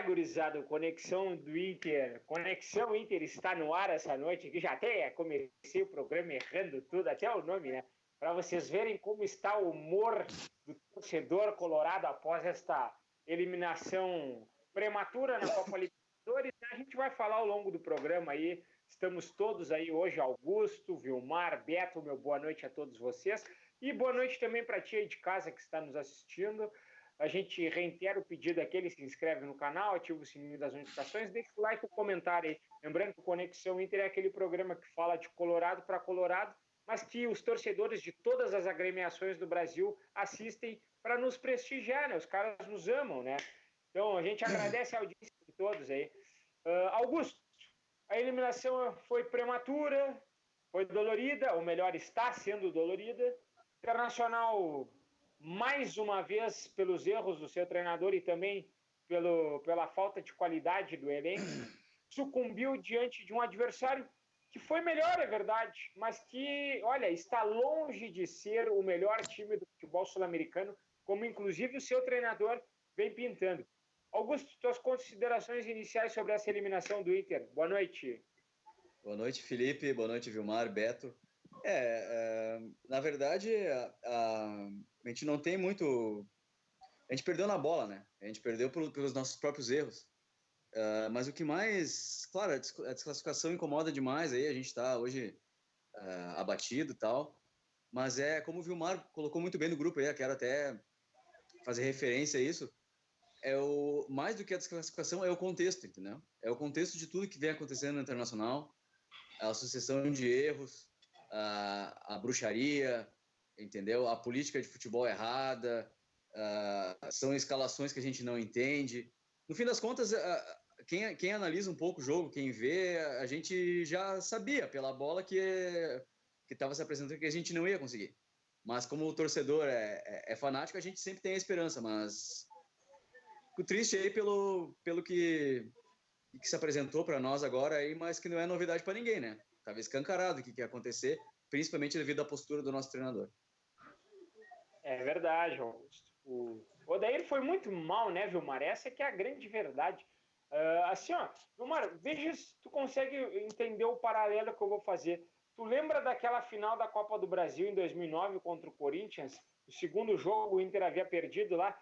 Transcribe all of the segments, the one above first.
Gurizada, Conexão do Inter. Conexão Inter está no ar essa noite, que já até comecei o programa errando tudo, até o nome, né? Para vocês verem como está o humor do torcedor colorado após esta eliminação prematura na Copa Libertadores. A gente vai falar ao longo do programa aí. Estamos todos aí hoje, Augusto, Vilmar, Beto, meu boa noite a todos vocês. E boa noite também para a tia aí de casa que está nos assistindo. A gente reitera o pedido aquele, se inscreve no canal, ativa o sininho das notificações, deixa o like e o comentário aí. Lembrando que o Conexão Inter é aquele programa que fala de Colorado para Colorado, mas que os torcedores de todas as agremiações do Brasil assistem para nos prestigiar, né? Os caras nos amam, né? Então a gente agradece a audiência de todos aí. Augusto, a eliminação foi prematura, foi dolorida, ou melhor, está sendo dolorida. Internacional, mais uma vez, pelos erros do seu treinador e também pela falta de qualidade do elenco, sucumbiu diante de um adversário que foi melhor, é verdade, mas que, olha, está longe de ser o melhor time do futebol sul-americano, como inclusive o seu treinador vem pintando. Augusto, tuas considerações iniciais sobre essa eliminação do Inter. Boa noite. Boa noite, Felipe. Boa noite, Vilmar, Beto. Na verdade, a gente não tem muito... A gente perdeu na bola, né? A gente perdeu pelos nossos próprios erros. Mas o que mais... Claro, a desclassificação incomoda demais. Aí a gente está hoje abatido e tal. Mas como o Vilmar colocou muito bem no grupo aí, eu quero até fazer referência a isso. Mais do que a desclassificação, é o contexto, entendeu? É o contexto de tudo que vem acontecendo no Internacional, a sucessão de erros, a bruxaria, entendeu? A política de futebol errada, são escalações que a gente não entende. No fim das contas, quem analisa um pouco o jogo, quem vê, a gente já sabia pela bola que estava se apresentando que a gente não ia conseguir. Mas como o torcedor é fanático, a gente sempre tem a esperança, mas fico triste aí pelo que se apresentou para nós agora, aí, mas que não é novidade para ninguém, né? Estava escancarado o que ia acontecer, principalmente devido à postura do nosso treinador. É verdade, Augusto. O Odair foi muito mal, né, Vilmar? Essa que é a grande verdade. Assim, ó, Vilmar, veja se tu consegue entender o paralelo que eu vou fazer. Tu lembra daquela final da Copa do Brasil em 2009 contra o Corinthians? O segundo jogo, o Inter havia perdido lá.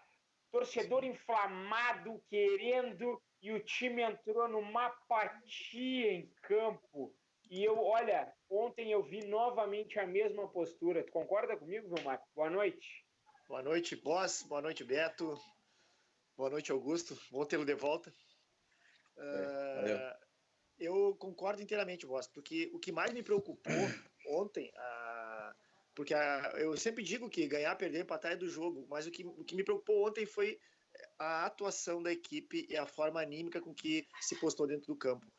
Torcedor inflamado, querendo, e o time entrou numa apatia em campo. E olha, ontem eu vi novamente a mesma postura. Tu concorda comigo, Vilmar? Boa noite. Boa noite, Boss. Boa noite, Beto. Boa noite, Augusto. Bom tê-lo de volta. Eu concordo inteiramente, Boss, porque o que mais me preocupou ontem, porque eu sempre digo que ganhar, perder, empatar é do jogo, mas o que me preocupou ontem foi a atuação da equipe e a forma anímica com que se postou dentro do campo.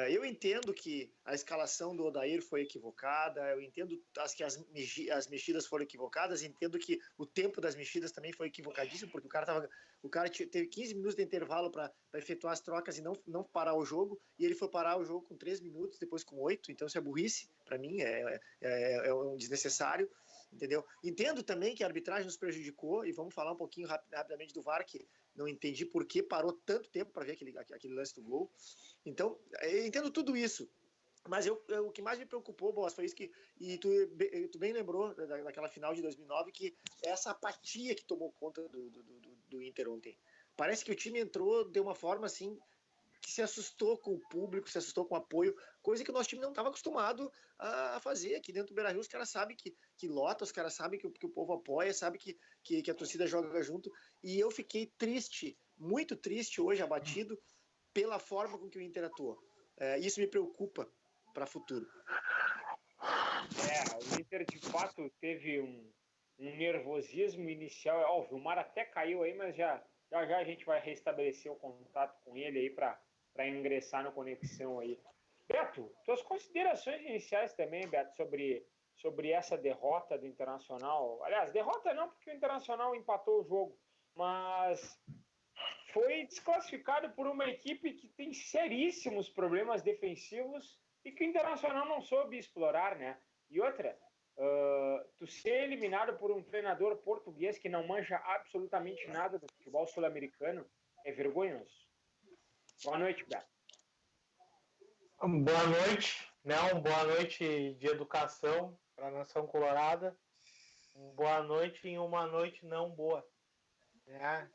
Eu entendo que a escalação do Odair foi equivocada, eu entendo que as mexidas foram equivocadas, entendo que o tempo das mexidas também foi equivocadíssimo, porque o cara teve 15 minutos de intervalo para efetuar as trocas e não parar o jogo, e ele foi parar o jogo com 3 minutos, depois com 8, então isso é burrice, para mim, é um desnecessário, entendeu? Entendo também que a arbitragem nos prejudicou, e vamos falar um pouquinho rapidamente do VAR, que não entendi por que parou tanto tempo para ver aquele lance do gol. Então, eu entendo tudo isso. Mas o que mais me preocupou, Boss, foi isso e tu bem lembrou daquela final de 2009, que essa apatia que tomou conta do Inter ontem. Parece que o time entrou de uma forma assim, que se assustou com o público, se assustou com o apoio, coisa que o nosso time não estava acostumado a fazer. Aqui dentro do Beira-Rio os caras sabem que lota, os caras sabem que o povo apoia, sabe que a torcida joga junto. E eu fiquei triste, muito triste hoje, abatido, pela forma com que o Inter atuou. Isso me preocupa para o futuro. O Inter de fato teve um nervosismo inicial. O Vilmar até caiu aí, mas já a gente vai restabelecer o contato com ele aí para ingressar na conexão aí. Beto, tuas considerações iniciais também, Beto, sobre essa derrota do Internacional. Aliás, derrota não, porque o Internacional empatou o jogo, mas foi desclassificado por uma equipe que tem seríssimos problemas defensivos e que o Internacional não soube explorar, né? E outra, tu ser eliminado por um treinador português que não manja absolutamente nada do futebol sul-americano, É vergonhoso. Boa noite, Beto. Boa noite, boa noite de educação para a nação colorada. Boa noite em uma noite não boa. Né?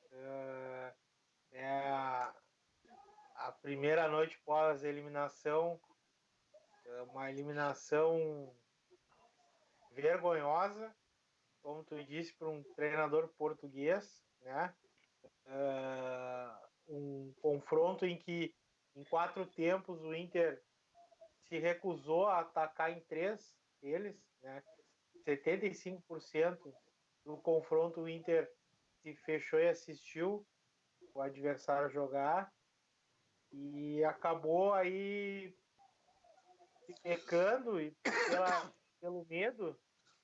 A primeira noite pós-eliminação, uma eliminação vergonhosa, como tu disse, para um treinador português, né? Um confronto em que em 4 tempos o Inter se recusou a atacar em 3 eles, né? 75% do confronto o Inter se fechou e assistiu o adversário jogar e acabou aí pecando e pelo medo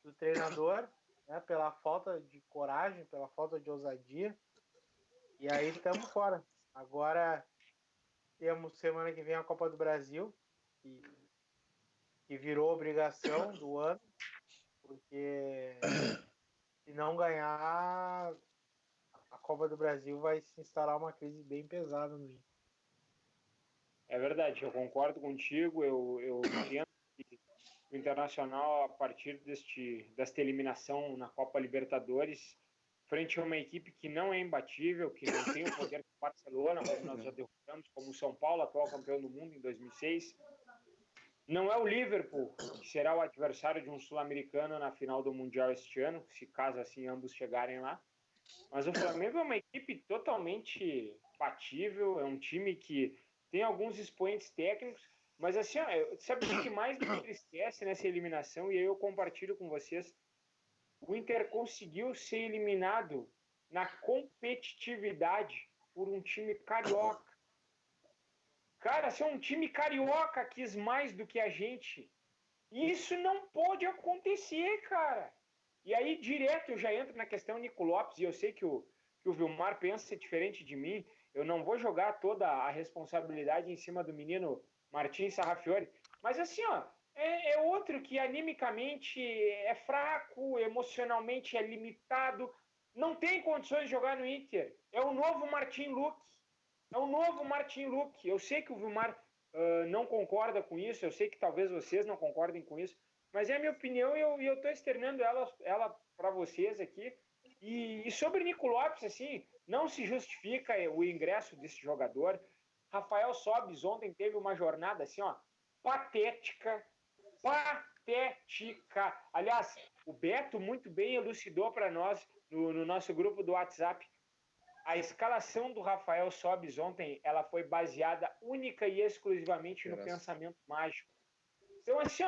do treinador, né? Pela falta de coragem, pela falta de ousadia, e aí estamos fora. Agora temos semana que vem a Copa do Brasil, que virou obrigação do ano, porque se não ganhar a Copa do Brasil vai se instalar uma crise bem pesada no Inter. É verdade, eu concordo contigo, eu entendo que o Internacional, a partir desta eliminação na Copa Libertadores, frente a uma equipe que não é imbatível, que não tem o poder do Barcelona, como nós já derrotamos, como o São Paulo, atual campeão do mundo em 2006. Não é o Liverpool que será o adversário de um sul-americano na final do Mundial este ano, se caso assim ambos chegarem lá. Mas o Flamengo é uma equipe totalmente batível, é um time que tem alguns expoentes técnicos, mas assim, sabe o que mais me entristece nessa eliminação? E aí eu compartilho com vocês. O Inter conseguiu ser eliminado na competitividade por um time carioca. Cara, se um time carioca quis mais do que a gente, isso não pode acontecer, cara. E aí, direto, eu já entro na questão Nico Lopes, e eu sei que o Vilmar pensa diferente de mim. Eu não vou jogar toda a responsabilidade em cima do menino Martins Sarrafiori, mas assim, é outro que animicamente é fraco, emocionalmente é limitado, não tem condições de jogar no Inter. É o novo Martin Luque. É o novo Martin Luque. Eu sei que o Vilmar não concorda com isso, eu sei que talvez vocês não concordem com isso, mas é a minha opinião e eu estou externando ela para vocês aqui. E sobre Nico Lopes, assim, não se justifica o ingresso desse jogador. Rafael Sobis ontem teve uma jornada assim, patética. Aliás, o Beto muito bem elucidou para nós no nosso grupo do WhatsApp. A escalação do Rafael Sobis ontem, ela foi baseada única e exclusivamente no pensamento mágico. Então, assim,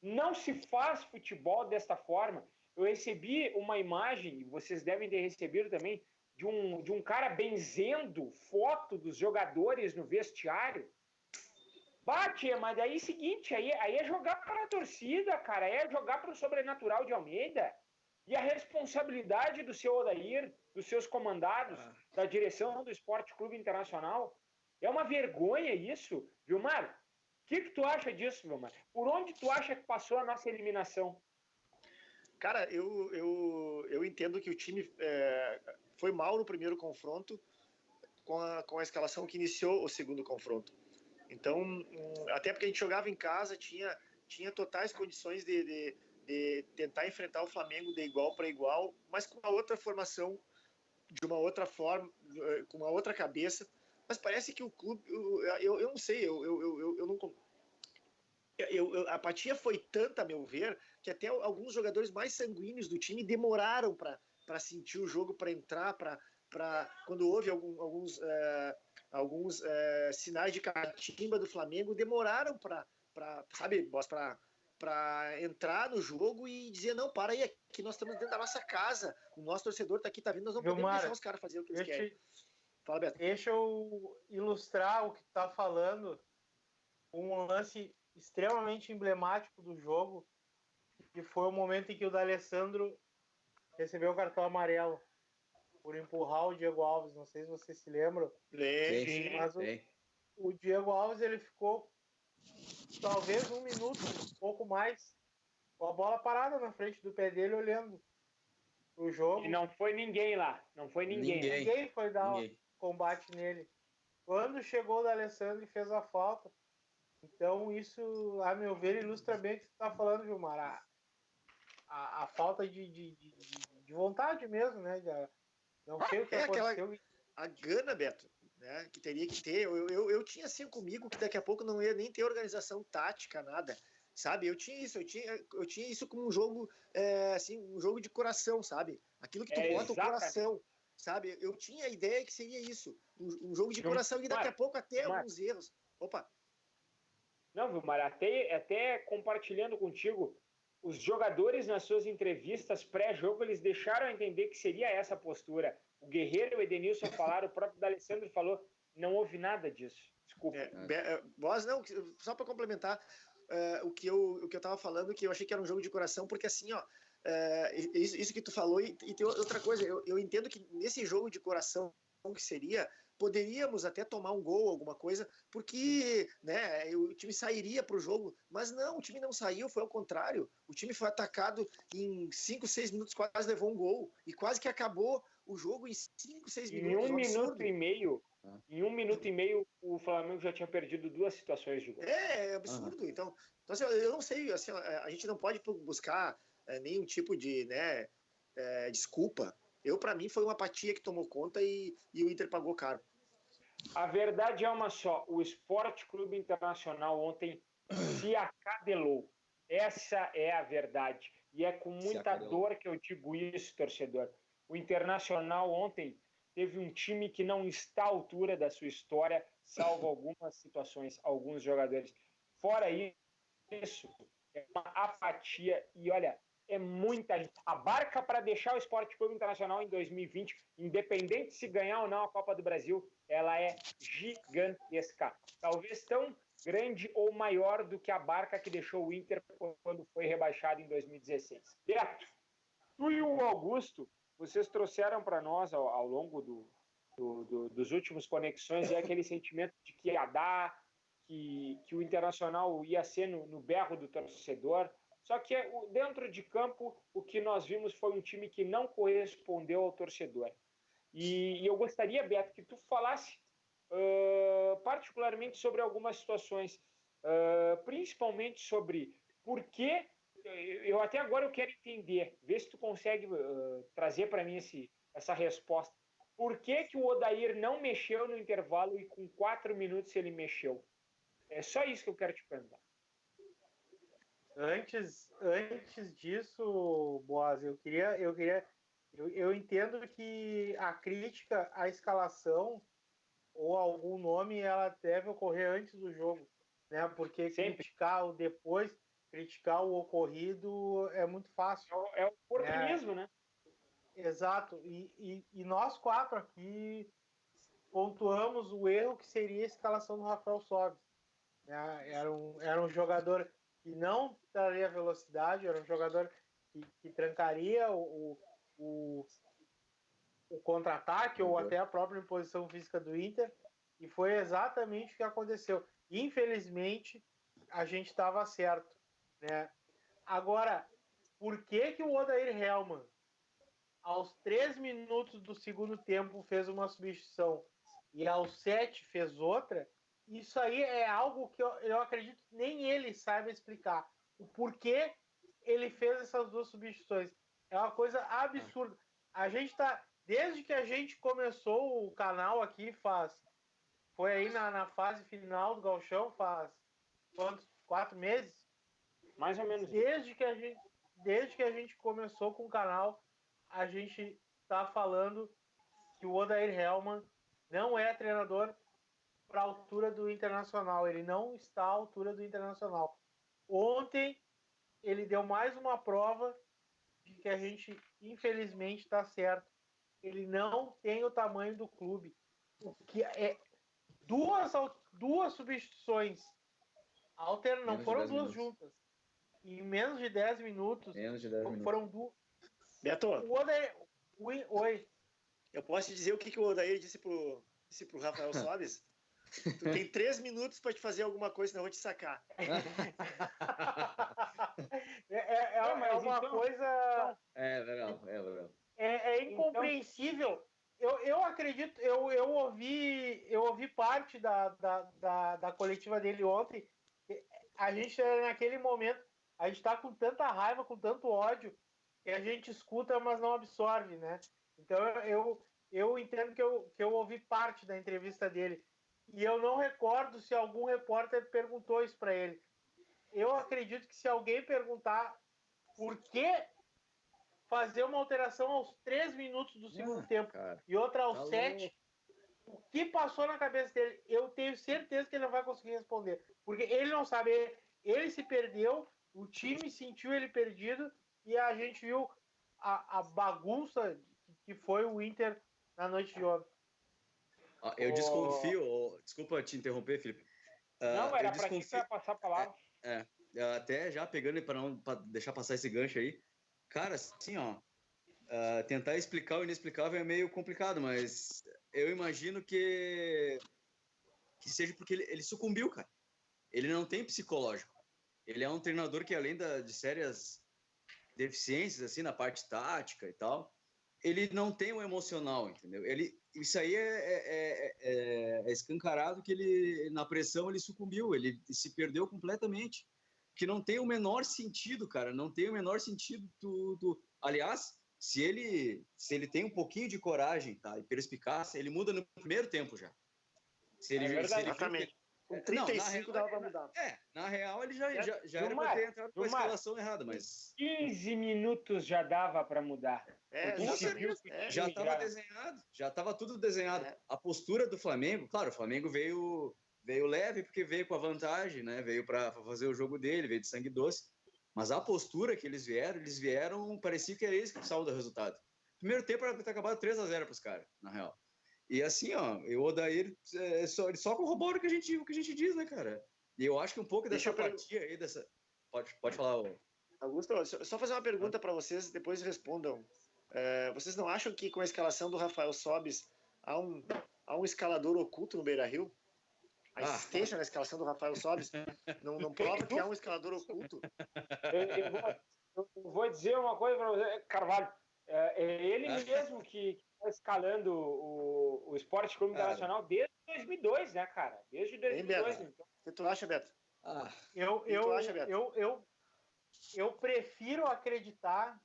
não se faz futebol desta forma. Eu recebi uma imagem, e vocês devem ter recebido também, de um cara benzendo foto dos jogadores no vestiário. Bate, mas daí é o seguinte, aí é jogar para a torcida, cara, é jogar para o sobrenatural de Almeida. E a responsabilidade do seu Odair, dos seus comandados, da direção do Esporte Clube Internacional, é uma vergonha isso, Vilmar. O que tu acha disso, Vilmar? Por onde tu acha que passou a nossa eliminação? Cara, eu entendo que o time foi mal no primeiro confronto com a escalação que iniciou o segundo confronto. Então, até porque a gente jogava em casa, tinha totais condições de tentar enfrentar o Flamengo de igual para igual, mas com uma outra formação, de uma outra forma, com uma outra cabeça. Mas parece que o clube, eu não sei, eu não... a apatia foi tanta, a meu ver, que até alguns jogadores mais sanguíneos do time demoraram para sentir o jogo, para entrar, quando houve alguns sinais de catimba do Flamengo, demoraram para entrar no jogo e dizer, não, para aí, aqui nós estamos dentro da nossa casa, o nosso torcedor está aqui, tá vindo, nós não podemos deixar os caras fazer o que eles querem. Fala, Beto. Deixa eu ilustrar o que tu tá falando, um lance extremamente emblemático do jogo, que foi o momento em que o D'Alessandro recebeu o cartão amarelo por empurrar o Diego Alves. Não sei se vocês se lembram. Sim, mas o Diego Alves, ele ficou talvez 1 minuto, um pouco mais, com a bola parada na frente do pé dele, olhando o jogo. E não foi ninguém lá. Não foi ninguém. Ninguém foi dar. combate nele. Quando chegou o D'Alessandro e fez a falta. Então, isso, a meu ver, ilustra bem o que você está falando, Vilmar. A falta de vontade mesmo, né? Não sei o que aconteceu. A gana, Beto, né? Que teria que ter. Eu tinha assim comigo que daqui a pouco não ia nem ter organização tática, nada. Sabe? Eu tinha isso como um jogo, assim, um jogo de coração, sabe? Aquilo que tu bota o coração, sabe? Eu tinha a ideia que seria isso, um jogo de coração e daqui a pouco até alguns erros. Opa! Não, Vilmar, até compartilhando contigo, os jogadores nas suas entrevistas pré-jogo, eles deixaram a entender que seria essa postura. O Guerreiro e o Edenilson falaram, o próprio D'Alessandro falou, não houve nada disso. Desculpa. Não, só para complementar o que eu estava falando, que eu achei que era um jogo de coração, porque assim, ó, isso que tu falou, e tem outra coisa, eu entendo que nesse jogo de coração que seria, poderíamos até tomar um gol, alguma coisa, porque, né, o time sairia para o jogo, mas não, o time não saiu, foi ao contrário. O time foi atacado em 5, 6 minutos, quase levou um gol, e quase que acabou o jogo em 5, 6 minutos. Em um minuto e meio, o Flamengo já tinha perdido 2 situações de gol. É absurdo. Então assim, eu não sei, assim, a gente não pode buscar nenhum tipo de, né, desculpa. Para mim, foi uma apatia que tomou conta e o Inter pagou caro. A verdade é uma só. O Sport Clube Internacional ontem se acadelou. Essa é a verdade. E é com muita dor que eu digo isso, torcedor. O Internacional ontem teve um time que não está à altura da sua história, salvo algumas situações, alguns jogadores. Fora isso, é uma apatia. E olha, é muita gente. A barca para deixar o Sport Clube Internacional em 2020, independente se ganhar ou não a Copa do Brasil, ela é gigantesca. Talvez tão grande ou maior do que a barca que deixou o Inter quando foi rebaixado em 2016. Beto, tu e o Augusto, vocês trouxeram para nós ao longo dos últimos conexões aquele sentimento de que ia dar, que o Internacional ia ser no berro do torcedor. Só que dentro de campo, o que nós vimos foi um time que não correspondeu ao torcedor. E eu gostaria, Beto, que tu falasse particularmente sobre algumas situações, principalmente sobre por que, eu até agora eu quero entender, ver se tu consegue trazer para mim essa resposta. Por que o Odair não mexeu no intervalo e com 4 minutos ele mexeu? É só isso que eu quero te perguntar. Antes disso, Boaz, eu entendo que a crítica à escalação ou algum nome ela deve ocorrer antes do jogo, né? Porque criticar o depois, criticar o ocorrido é muito fácil. É o oportunismo, né? Exato. E nós 4 aqui pontuamos o erro que seria a escalação do Rafael Sobis. Era um jogador que não traria velocidade, era um jogador que trancaria o contra-ataque ou até a própria imposição física do Inter, e foi exatamente o que aconteceu. Infelizmente, a gente estava certo, né? Agora, por que o Odair Hellmann, aos 3 minutos do segundo tempo, fez uma substituição e aos 7 fez outra? Isso aí é algo que eu acredito que nem ele saiba explicar. O porquê ele fez essas 2 substituições. É uma coisa absurda. A gente está... Desde que a gente começou o canal aqui, foi aí na fase final do Gauchão, faz quantos? 4 meses? Mais ou menos. Desde que a gente começou com o canal, a gente está falando que o Odair Hellmann não é treinador para a altura do Internacional. Ele não está à altura do Internacional. Ontem, ele deu mais uma prova de que a gente, infelizmente, está certo. Ele não tem o tamanho do clube. O que é duas substituições não foram 2 juntas. Em menos de 10 minutos. Foram 2. Beto, o Odair, oi. Eu posso te dizer o que o Odair disse pro Rafael Sobis? Tu tem 3 minutos para te fazer alguma coisa, senão eu vou te sacar. É uma coisa... É legal. É incompreensível. Eu acredito, eu ouvi parte da coletiva dele ontem. A gente, naquele momento, a gente está com tanta raiva, com tanto ódio, que a gente escuta, mas não absorve, né? Então, eu entendo que eu ouvi parte da entrevista dele. E eu não recordo se algum repórter perguntou isso para ele. Eu acredito que se alguém perguntar por que fazer uma alteração aos 3 minutos do segundo tempo, cara, e outra aos 7, o que passou na cabeça dele, eu tenho certeza que ele não vai conseguir responder. Porque ele não sabe, ele se perdeu, o time sentiu ele perdido, e a gente viu a bagunça que foi o Inter na noite de ontem. Eu desconfio, desculpa te interromper, Felipe. Não, era para ti passar a palavra. Até já pegando para deixar passar esse gancho aí, cara, assim, tentar explicar o inexplicável é meio complicado, mas eu imagino que seja porque ele sucumbiu, cara. Ele não tem psicológico. Ele é um treinador que, além de sérias deficiências, assim, na parte tática e tal, ele não tem o emocional, entendeu? Isso aí é escancarado que ele, na pressão, ele sucumbiu, ele se perdeu completamente. Que não tem o menor sentido, cara, não tem o menor sentido Aliás, se ele tem um pouquinho de coragem, tá, e perspicácia, ele muda no primeiro tempo já. Exatamente. Com 35 dava para mudar. Na real ele já era para ter entrado com a escalação errada, mas 15 minutos já dava para mudar. Com certeza. Já estava desenhado, já estava tudo desenhado. A postura do Flamengo, claro, o Flamengo veio leve porque veio com a vantagem, né? Veio para fazer o jogo dele, veio de sangue doce. Mas a postura que eles vieram, parecia que era eles que precisavam do resultado. Primeiro tempo era ter acabado 3-0 para os caras, na real. E assim, o Odair ele só corrobora o que a gente diz, né, cara? E eu acho que um pouco dessa apatia aí, dessa... Pode falar, Augusto, só fazer uma pergunta para vocês, depois respondam. Vocês não acham que com a escalação do Rafael Sobis há um escalador oculto no Beira-Rio? A existência na escalação do Rafael Sobis não prova que há um escalador oculto? Eu vou dizer uma coisa para você, Carvalho. É ele mesmo que está escalando o Esporte Clube Internacional desde 2002, né, cara? Desde 2002. Então. O que tu acha, Beto? Eu prefiro acreditar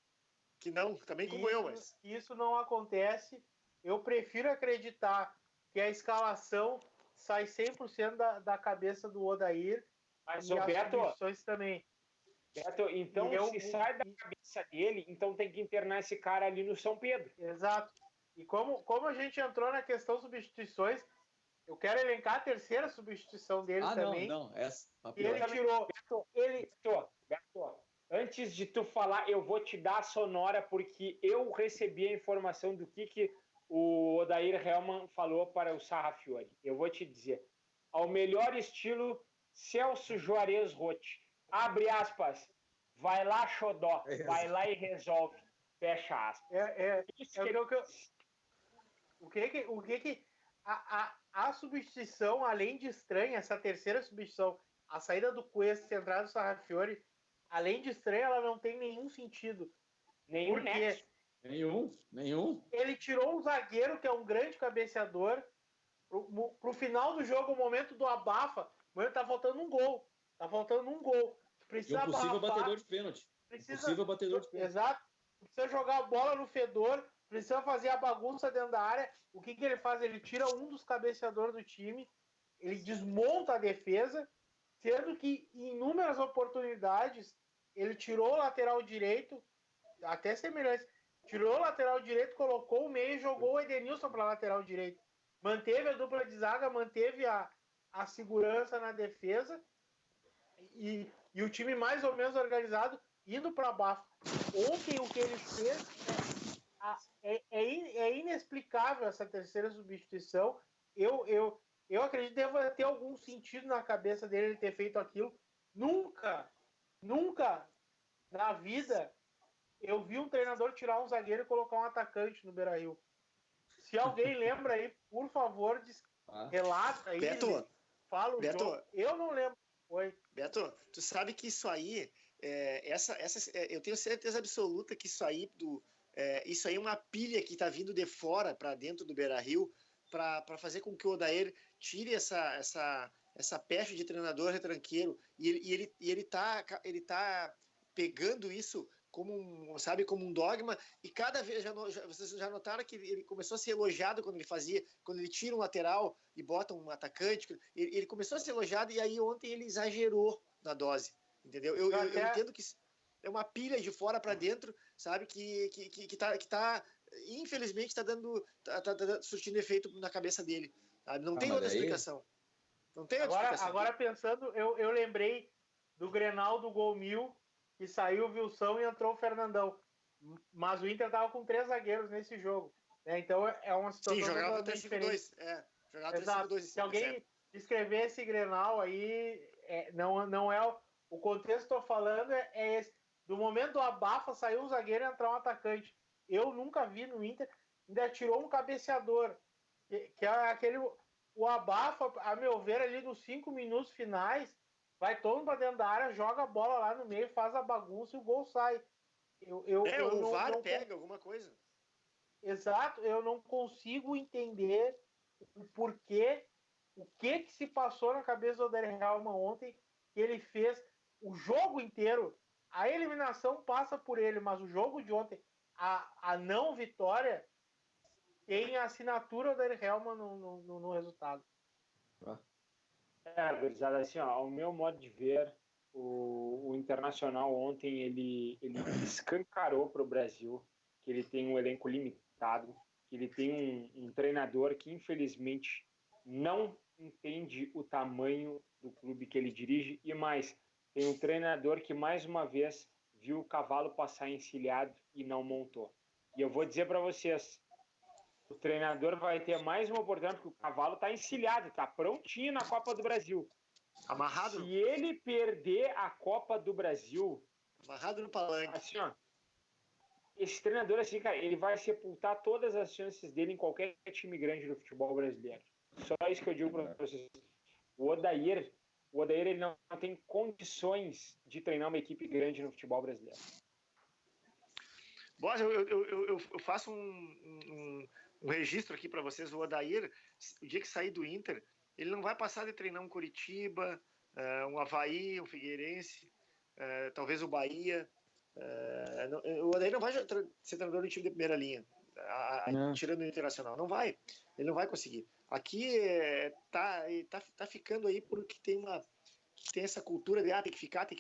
que não, também como mas isso não acontece. Eu prefiro acreditar que a escalação sai 100% da cabeça do Odair, mas e as substituições também. Beto, então se sai da cabeça dele, então tem que internar esse cara ali no São Pedro. Exato. E como a gente entrou na questão substituições, eu quero elencar a terceira substituição dele também. Essa. Ele tirou... Beto, antes de tu falar, eu vou te dar a sonora, porque eu recebi a informação do que o Odair Hellmann falou para o Sarrafiori. Eu vou te dizer. Ao melhor estilo Celso Juarez Rotti. Abre aspas. Vai lá, xodó. Vai lá e resolve. Fecha aspas. A substituição, além de estranha, essa terceira substituição, a saída do Cuesta e a entrada do Sarrafiori, além de estranha, ela não tem nenhum sentido. Nenhum. Ele tirou um zagueiro, que é um grande cabeceador, pro final do jogo, o momento do abafa, o momento tá faltando um gol. Precisa e um possível batedor de pênalti. Exato. Precisa jogar a bola no fedor, precisa fazer a bagunça dentro da área. O que ele faz? Ele tira um dos cabeceadores do time, ele desmonta a defesa, sendo que em inúmeras oportunidades ele tirou o lateral direito, até semelhante, tirou o lateral direito, colocou o meio e jogou o Edenilson para lateral direito. Manteve a dupla de zaga, manteve a segurança na defesa e o time mais ou menos organizado indo para baixo. Ontem o que ele fez é inexplicável, essa terceira substituição. Eu acredito que deve ter algum sentido na cabeça dele ele ter feito aquilo. Nunca na vida eu vi um treinador tirar um zagueiro e colocar um atacante no Beira-Rio. Se alguém lembra aí, por favor, relata aí. Beto, fala o jogo. Eu não lembro. Oi. Beto, tu sabe que isso aí, eu tenho certeza absoluta que isso aí isso aí é uma pilha que está vindo de fora para dentro do Beira-Rio para fazer com que o Odair tire essa pecha de treinador retranqueiro e ele tá pegando isso como um dogma, e cada vez vocês já notaram que ele começou a ser elogiado quando ele tira um lateral e bota um atacante, ele começou a ser elogiado, e aí ontem ele exagerou na dose, entendeu? Eu entendo que é uma pilha de fora para dentro, sabe, que tá infelizmente tá surtindo efeito na cabeça dele, sabe? Não tem outra explicação. Não tem outra explicação. Agora pensando, eu lembrei do Grenal do Gol 1000, que saiu o Wilson e entrou o Fernandão. Mas o Inter tava com 3 zagueiros nesse jogo, né? Então é uma situação. Sim, jogava 3-5-2. Jogava 3-5-2. Se alguém escrever esse Grenal aí, não é o contexto que estou falando, é esse. Do momento do abafa, saiu um zagueiro e entrar um atacante. Eu nunca vi no Inter, ainda tirou um cabeceador, que é aquele. O abafa, a meu ver, ali nos 5 minutos finais, vai todo mundo para dentro da área, joga a bola lá no meio, faz a bagunça e o gol sai. O VAR pega alguma coisa. Exato, eu não consigo entender o porquê, o que se passou na cabeça do Odair Helman ontem, que ele fez o jogo inteiro. A eliminação passa por ele, mas o jogo de ontem, a não vitória, tem a assinatura do Odair Helman no resultado. Gurizada, assim, ao meu modo de ver, o Internacional ontem ele escancarou para o Brasil que ele tem um elenco limitado, que ele tem um treinador que infelizmente não entende o tamanho do clube que ele dirige, e mais, tem um treinador que mais uma vez viu o cavalo passar encilhado e não montou. E eu vou dizer para vocês, o treinador vai ter mais uma oportunidade, porque o cavalo está encilhado, está prontinho na Copa do Brasil. Amarrado. Se ele perder a Copa do Brasil... Amarrado no palanque. Assim, ó, esse treinador, assim, cara, ele vai sepultar todas as chances dele em qualquer time grande do futebol brasileiro. Só isso que eu digo para vocês. O Odair ele não tem condições de treinar uma equipe grande no futebol brasileiro. Boss, eu faço um registro aqui para vocês. O Odair, o dia que sair do Inter, ele não vai passar de treinar um Coritiba, um Avaí, um Figueirense, talvez o Bahia. O Odair não vai ser treinador do time de primeira linha, tirando o Internacional. Não vai. Ele não vai conseguir. Aqui tá ficando aí porque tem essa cultura de tem que ficar, tem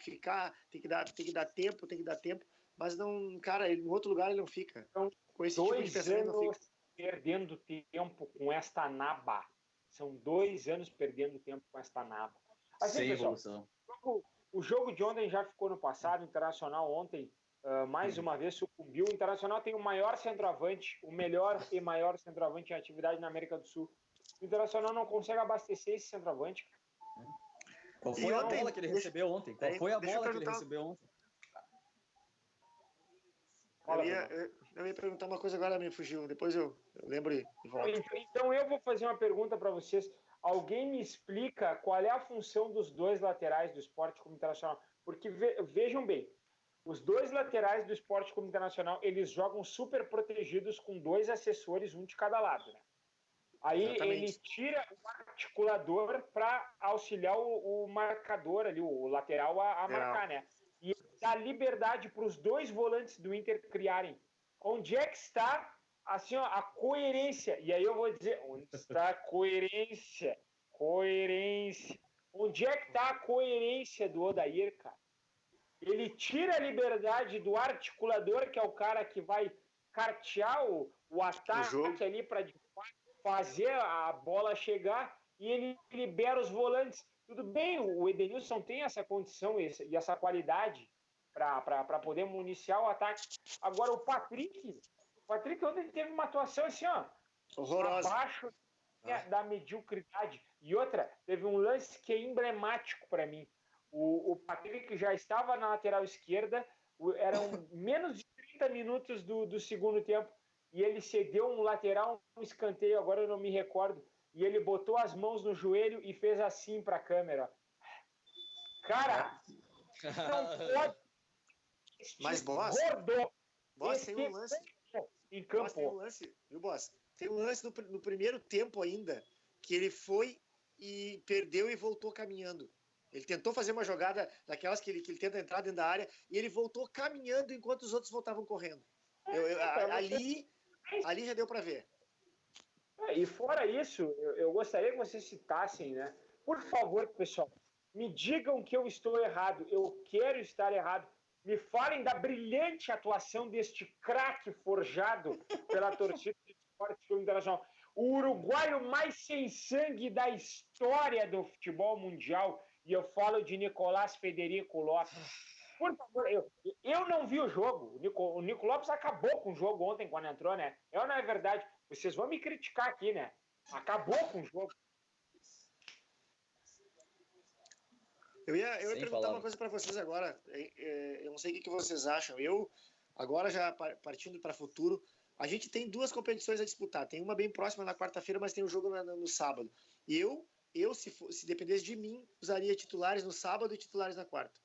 que dar tempo. Mas não, cara, em outro lugar ele não fica. Então, com esse tipo de pensamento não fica. Perdendo tempo com esta naba. São 2 anos perdendo tempo com esta naba. Assim, sem pessoal, evolução. O jogo de ontem já ficou no passado. O Internacional ontem, mais uma vez, sucumbiu. O Internacional tem o maior centroavante, o melhor e maior centroavante em atividade na América do Sul. O Internacional não consegue abastecer esse centroavante. Qual foi a bola que ele recebeu ontem? Eu ia perguntar uma coisa agora, me fugiu. Depois eu lembro e volto. Então eu vou fazer uma pergunta para vocês. Alguém me explica qual é a função dos 2 laterais do Sport Clube Internacional? Porque vejam bem, os 2 laterais do Sport Clube Internacional, eles jogam super protegidos com 2 assessores, um de cada lado, né? Aí exatamente. Ele tira o articulador para auxiliar o marcador ali, o lateral a marcar, né? E dá liberdade para os 2 volantes do Inter criarem. Onde é que está assim, ó, a coerência? E aí eu vou dizer, onde está a coerência? Onde é que está a coerência do Odair, cara? Ele tira a liberdade do articulador, que é o cara que vai cartear o ataque ali para fazer a bola chegar, e ele libera os volantes. Tudo bem, o Edenilson tem essa condição e essa qualidade para poder municiar o ataque. Agora, o Patrick ontem teve uma atuação assim, ó, horrorosa, abaixo da mediocridade. E outra, teve um lance que é emblemático para mim. O Patrick já estava na lateral esquerda, eram menos de 30 minutos do segundo tempo, e ele cedeu um lateral, um escanteio, agora eu não me recordo, e ele botou as mãos no joelho e fez assim para a câmera. Cara, não pode... Mas, boss, tem um lance... em campo. Boss, tem um lance, viu, Boss? Tem um lance no primeiro tempo ainda, que ele foi e perdeu e voltou caminhando. Ele tentou fazer uma jogada daquelas que ele tenta entrar dentro da área e ele voltou caminhando enquanto os outros voltavam correndo. Ali já deu para ver. E fora isso, eu gostaria que vocês citassem, né? Por favor, pessoal, me digam que eu estou errado. Eu quero estar errado. Me falem da brilhante atuação deste craque forjado pela torcida do Esporte Clube Internacional. O uruguaio mais sem sangue da história do futebol mundial. E eu falo de Nicolás Federico Lopes. Por favor, eu não vi o jogo. O Nico Lopes acabou com o jogo ontem quando entrou, né? Não é verdade. Vocês vão me criticar aqui, né? Acabou com o jogo. Eu ia perguntar uma coisa para vocês agora. Eu não sei o que vocês acham. Eu, agora já partindo para o futuro, a gente tem 2 competições a disputar. Tem uma bem próxima na quarta-feira, mas tem um jogo no sábado. E eu se dependesse de mim, usaria titulares no sábado e titulares na quarta.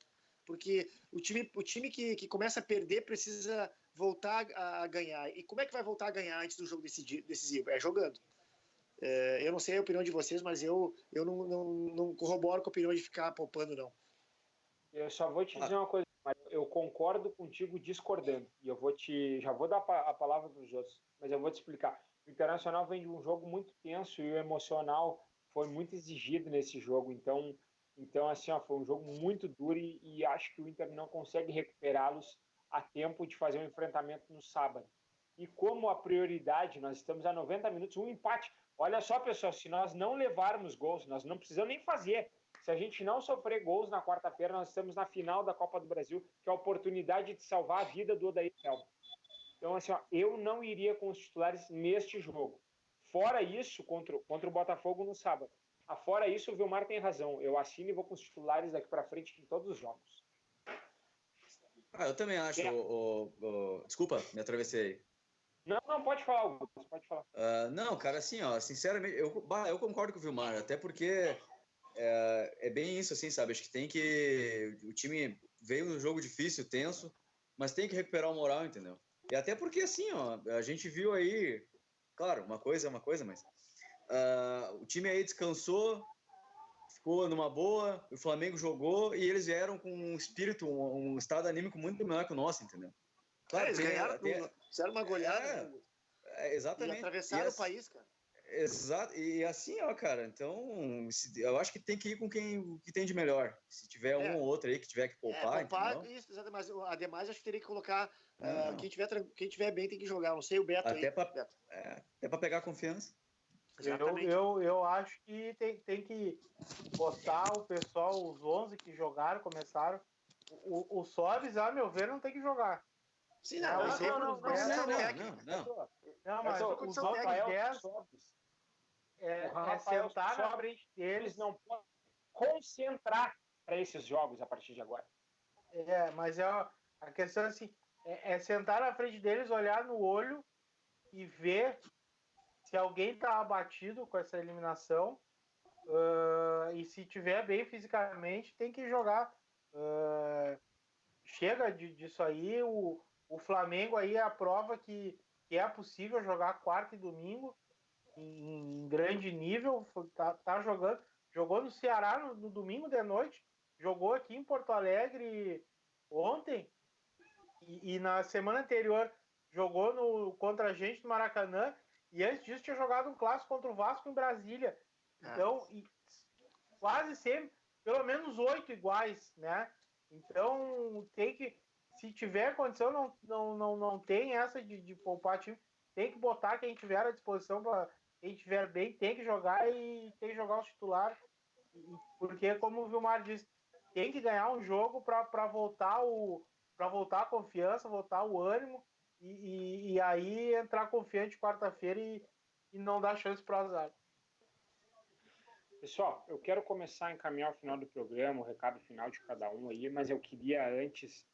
Porque o time que começa a perder precisa voltar a ganhar. E como é que vai voltar a ganhar antes do jogo decisivo? É jogando. Eu não sei a opinião de vocês, mas eu não corroboro com a opinião de ficar poupando, não. Eu só vou te dizer uma coisa, eu concordo contigo discordando. E já vou dar a palavra para os outros, mas eu vou te explicar. O Internacional vem de um jogo muito tenso e o emocional foi muito exigido nesse jogo. Então assim, foi um jogo muito duro e acho que o Inter não consegue recuperá-los a tempo de fazer um enfrentamento no sábado. E como a prioridade, nós estamos a 90 minutos, um empate. Olha só, pessoal, se nós não levarmos gols, nós não precisamos nem fazer. Se a gente não sofrer gols na quarta-feira, nós estamos na final da Copa do Brasil, que é a oportunidade de salvar a vida do Odair Helma. Então, assim, eu não iria com os titulares neste jogo. Fora isso, contra o Botafogo no sábado. Fora isso, o Vilmar tem razão. Eu assino e vou com os titulares daqui para frente em todos os jogos. Eu também acho. Desculpa, me atravessei. Não, pode falar, Augusto, pode falar. Não, cara, assim, sinceramente, eu concordo com o Vilmar, até porque é bem isso, assim, sabe? Acho que o time veio num jogo difícil, tenso, mas tem que recuperar o moral, entendeu? E até porque, assim, a gente viu aí, claro, uma coisa é uma coisa, mas o time aí descansou, ficou numa boa, o Flamengo jogou e eles vieram com um espírito, um estado anímico muito melhor que o nosso, entendeu? Claro, eles ganharam, fizeram uma goleada. Exatamente. E atravessaram o país, cara. Exato. E assim, cara, então eu acho que tem que ir com quem que tem de melhor. Se tiver um ou outro aí que tiver que poupar, isso, exatamente. Mas ademais, acho que teria que colocar quem tiver bem tem que jogar. Não sei o Beto até aí. Até para pegar confiança. Eu acho que tem que botar o pessoal, os 11 que jogaram, começaram. O Sobis, a meu ver, não tem que jogar. Sim, não. Não, mas os outros 10 sentar na frente deles. Não podem concentrar para esses jogos a partir de agora. Mas a questão assim, é sentar na frente deles, olhar no olho e ver se alguém está abatido com essa eliminação e se tiver bem fisicamente, tem que jogar. Chega disso aí, o Flamengo aí é a prova que é possível jogar quarta e domingo em grande nível, tá jogou no Ceará no domingo de noite, jogou aqui em Porto Alegre ontem e na semana anterior jogou contra a gente no Maracanã e antes disso tinha jogado um clássico contra o Vasco em Brasília. Então, quase sempre, pelo menos 8 iguais, né? Então, tem que, se tiver condição, não tem essa de poupar time, tem que botar quem tiver à disposição, quem tiver bem, tem que jogar e tem que jogar os titulares, porque, como o Vilmar disse, tem que ganhar um jogo para voltar a confiança, voltar o ânimo e aí entrar confiante quarta-feira e não dar chance para o azar. Pessoal, eu quero começar a encaminhar o final do programa, o recado final de cada um aí, mas eu queria antes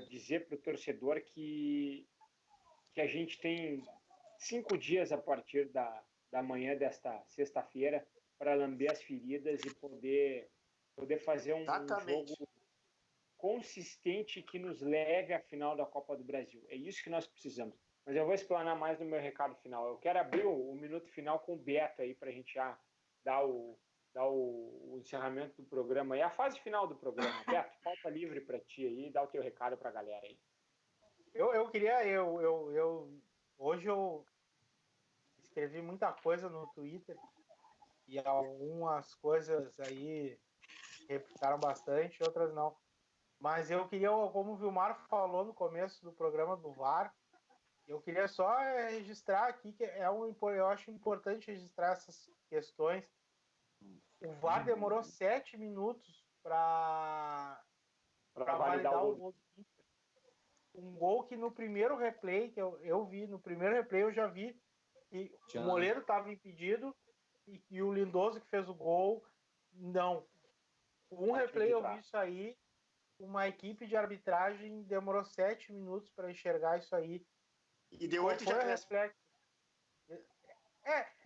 dizer para o torcedor que a gente tem 5 dias a partir da manhã desta sexta-feira para lamber as feridas e poder fazer um jogo consistente que nos leve à final da Copa do Brasil. É isso que nós precisamos. mas eu vou explanar mais no meu recado final. Eu quero abrir o minuto final com o Beto aí, para a gente já dar o encerramento do programa e a fase final do programa. Beto, falta livre para ti aí, dá o teu recado para a galera aí. Hoje eu escrevi muita coisa no Twitter e algumas coisas aí replicaram bastante, outras não. Mas eu queria, como o Vilmar falou no começo do programa do VAR, eu queria só registrar aqui que eu acho importante registrar essas questões. O VAR demorou 7 minutos para validar o gol do Inter. Um gol que no primeiro replay, que eu vi, no primeiro replay eu já vi que o Moleiro estava impedido e o Lindoso que fez o gol, não. Um replay eu vi isso aí, uma equipe de arbitragem demorou 7 minutos para enxergar isso aí. E deu 8 de acréscimo.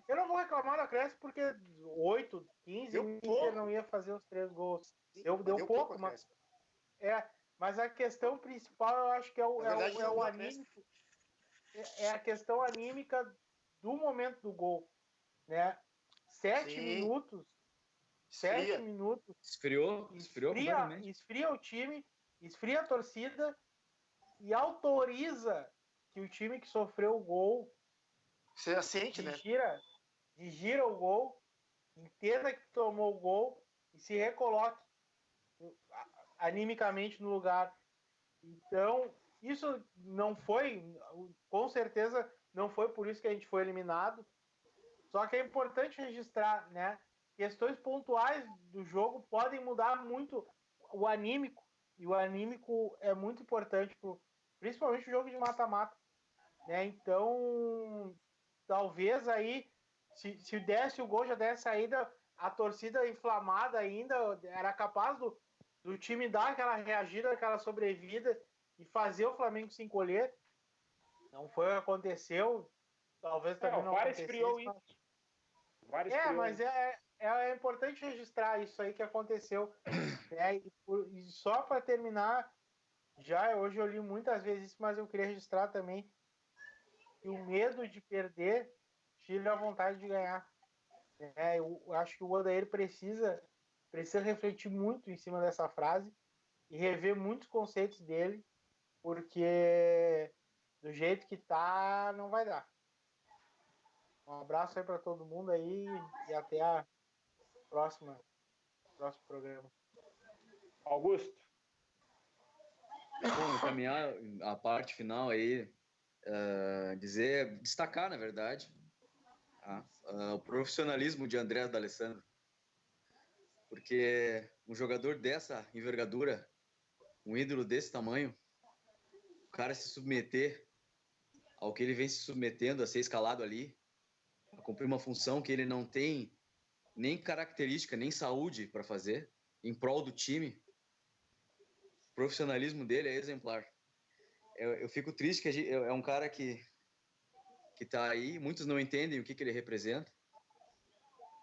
Eu não vou reclamar do acréscimo porque 8, 15, o Inter não ia fazer os 3 gols. Deu pouco, mas a questão principal eu acho que é o anímico. É a questão anímica do momento do gol, né? 7 minutos. 7 minutos. Esfriou completamente. Esfria o time, esfria a torcida e autoriza que o time que sofreu o gol você assente, né? Gira o gol, entenda que tomou o gol e se recoloque animicamente no lugar. Então, isso não foi, com certeza, não foi por isso que a gente foi eliminado. Só que é importante registrar, né? Questões pontuais do jogo podem mudar muito o anímico, e o anímico é muito importante, principalmente o jogo de mata-mata, né? Então, talvez aí, se desse o gol, já desse saída, a torcida inflamada ainda, era capaz do time dar aquela reagida, aquela sobrevida e fazer o Flamengo se encolher. Não foi o que aconteceu, talvez também não acontecesse. Mas é importante registrar isso aí que aconteceu, né? E só para terminar, hoje eu li muitas vezes isso, mas eu queria registrar também que o medo de perder tira a vontade de ganhar. Eu acho que o Odair precisa refletir muito em cima dessa frase e rever muitos conceitos dele, porque do jeito que tá, não vai dar. Um abraço aí para todo mundo aí e até a próximo programa. Augusto. Bom, encaminhar a parte final aí, destacar, na verdade, o profissionalismo de André D'Alessandro, porque um jogador dessa envergadura, um ídolo desse tamanho, o cara se submeter ao que ele vem se submetendo, a ser escalado ali, a cumprir uma função que ele não tem nem característica, nem saúde para fazer, em prol do time. O profissionalismo dele é exemplar. Eu fico triste que é um cara que está aí, muitos não entendem o que ele representa,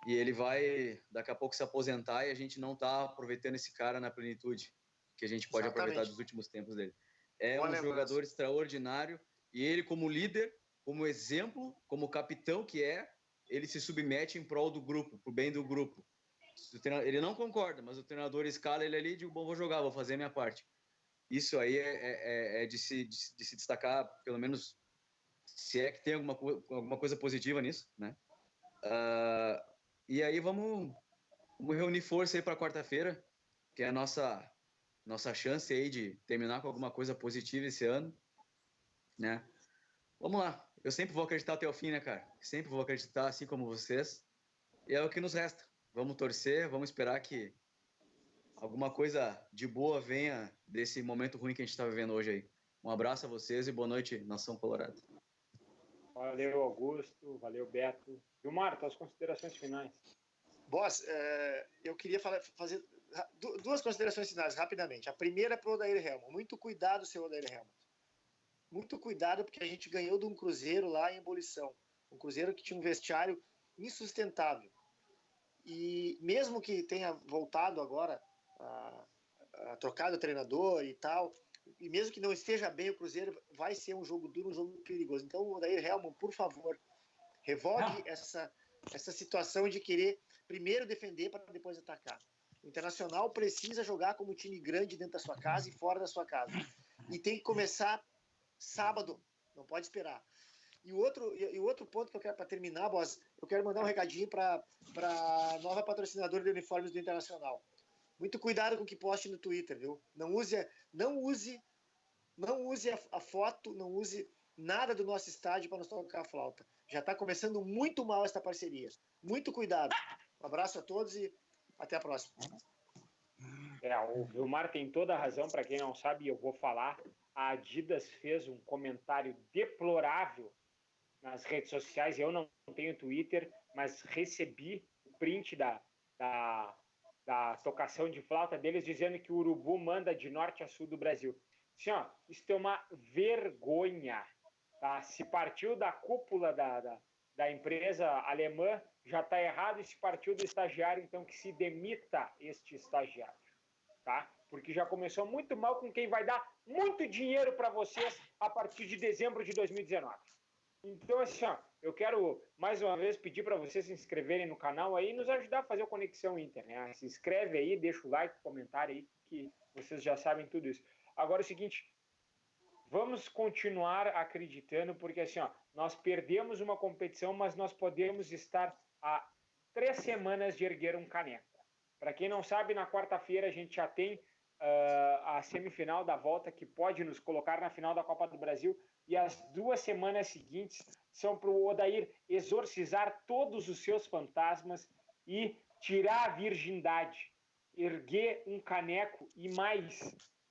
e ele vai daqui a pouco se aposentar e a gente não está aproveitando esse cara na plenitude que a gente pode aproveitar dos últimos tempos dele. É um jogador extraordinário, e ele como líder, como exemplo, como capitão que ele se submete em prol do grupo, pro bem do grupo. Ele não concorda, mas o treinador escala ele ali e diz, bom, vou jogar, vou fazer a minha parte. Isso aí é de se destacar, pelo menos, se é que tem alguma coisa positiva nisso, né? E aí vamos reunir força aí para quarta-feira, que é a nossa chance aí de terminar com alguma coisa positiva esse ano, né? Vamos lá. Eu sempre vou acreditar até o fim, né, cara? Sempre vou acreditar, assim como vocês. E é o que nos resta. Vamos torcer, vamos esperar que alguma coisa de boa venha desse momento ruim que a gente está vivendo hoje aí. Um abraço a vocês e boa noite, Nação Colorado. Valeu, Augusto. Valeu, Beto. Vilmar, tuas considerações finais. Boss, eu queria fazer duas considerações finais, rapidamente. A primeira é para o Odair Helmut. Muito cuidado, seu Odair Helmut. Muito cuidado, porque a gente ganhou de um Cruzeiro lá em ebulição. Um Cruzeiro que tinha um vestiário insustentável. E mesmo que tenha voltado agora, trocado o treinador e tal, e mesmo que não esteja bem o Cruzeiro, vai ser um jogo duro, um jogo perigoso. Então, Odair Hellmann, por favor, revogue essa situação de querer primeiro defender para depois atacar. O Internacional precisa jogar como time grande dentro da sua casa e fora da sua casa. E tem que começar sábado, não pode esperar. E o outro ponto que eu quero, para terminar, boss, eu quero mandar um recadinho para a nova patrocinadora de uniformes do Internacional. Muito cuidado com o que poste no Twitter, viu? Não use a foto, não use nada do nosso estádio para nos tocar a flauta. Já está começando muito mal esta parceria. Muito cuidado. Um abraço a todos e até a próxima. O Vilmar tem toda a razão. Para quem não sabe, eu vou falar. A Adidas fez um comentário deplorável nas redes sociais. Eu não tenho Twitter, mas recebi o print da tocação de flauta deles dizendo que o urubu manda de norte a sul do Brasil. Assim, isso é uma vergonha. Tá? Se partiu da cúpula da empresa alemã, já está errado, e se partiu do estagiário, então que se demita este estagiário. Tá? Porque já começou muito mal com quem vai dar muito dinheiro para vocês a partir de dezembro de 2019. Então, assim, eu quero mais uma vez pedir para vocês se inscreverem no canal aí e nos ajudar a fazer o Conexão Inter, né? Se inscreve aí, deixa o like, comentário aí, que vocês já sabem tudo isso. Agora é o seguinte, vamos continuar acreditando, porque assim, nós perdemos uma competição, mas nós podemos estar a 3 semanas de erguer um caneco. Para quem não sabe, na quarta-feira a gente já tem a semifinal da volta, que pode nos colocar na final da Copa do Brasil, e as 2 semanas seguintes são para o Odair exorcizar todos os seus fantasmas e tirar a virgindade, erguer um caneco e mais,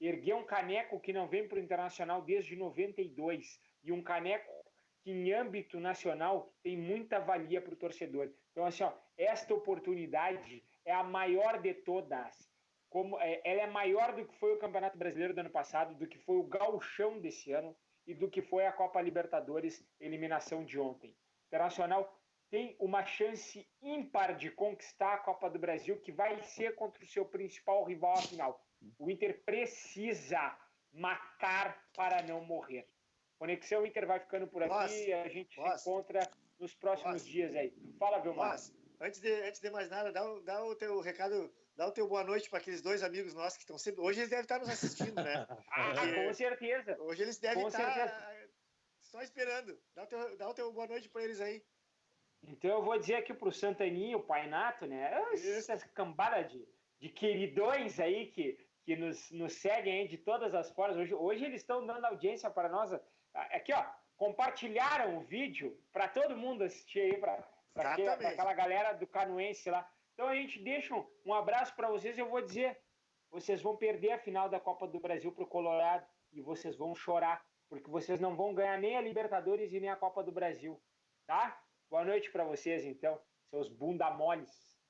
erguer um caneco que não vem para o Internacional desde 92, e um caneco que em âmbito nacional tem muita valia para o torcedor. Então, assim, esta oportunidade é a maior de todas. Ela é maior do que foi o Campeonato Brasileiro do ano passado, do que foi o Gauchão desse ano e do que foi a Copa Libertadores, eliminação de ontem. O Internacional tem uma chance ímpar de conquistar a Copa do Brasil, que vai ser contra o seu principal rival à final. O Inter precisa matar para não morrer. Conexão Inter vai ficando por aqui e a gente se encontra nos próximos dias aí. Fala, Vilmar. Antes de mais nada, dá o teu recado, dá o teu boa noite para aqueles 2 amigos nossos que estão sempre... Hoje eles devem estar nos assistindo, né? Com certeza. Hoje eles devem estar só esperando. Dá o teu boa noite para eles aí. Então eu vou dizer aqui pro Santaninho, o Pai Nato, né? Essa cambada de queridões aí que nos seguem aí de todas as formas. Hoje eles estão dando audiência para nós. Aqui, compartilharam o vídeo para todo mundo assistir aí, para aquela galera do Canoense lá. Então a gente deixa um abraço para vocês. Eu vou dizer, vocês vão perder a final da Copa do Brasil pro Colorado e vocês vão chorar, porque vocês não vão ganhar nem a Libertadores e nem a Copa do Brasil, tá? Boa noite para vocês, então, seus bunda moles.